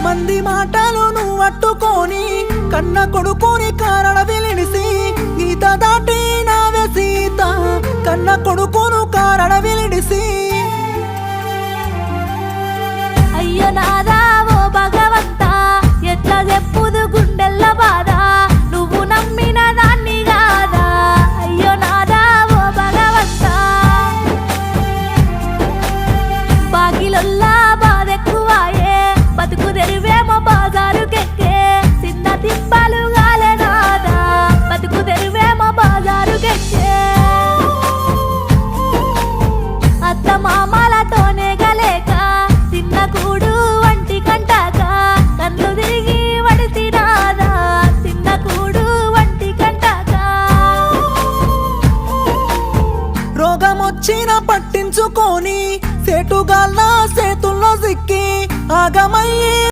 మంది మాటలు నువ్వు అట్టుకొని కన్న కొడుకుని కారణ విలిడిసి గీత దాటి నావే సీత కన్న కొడుకును కారణ విలిడిసి అయ్యో నాదా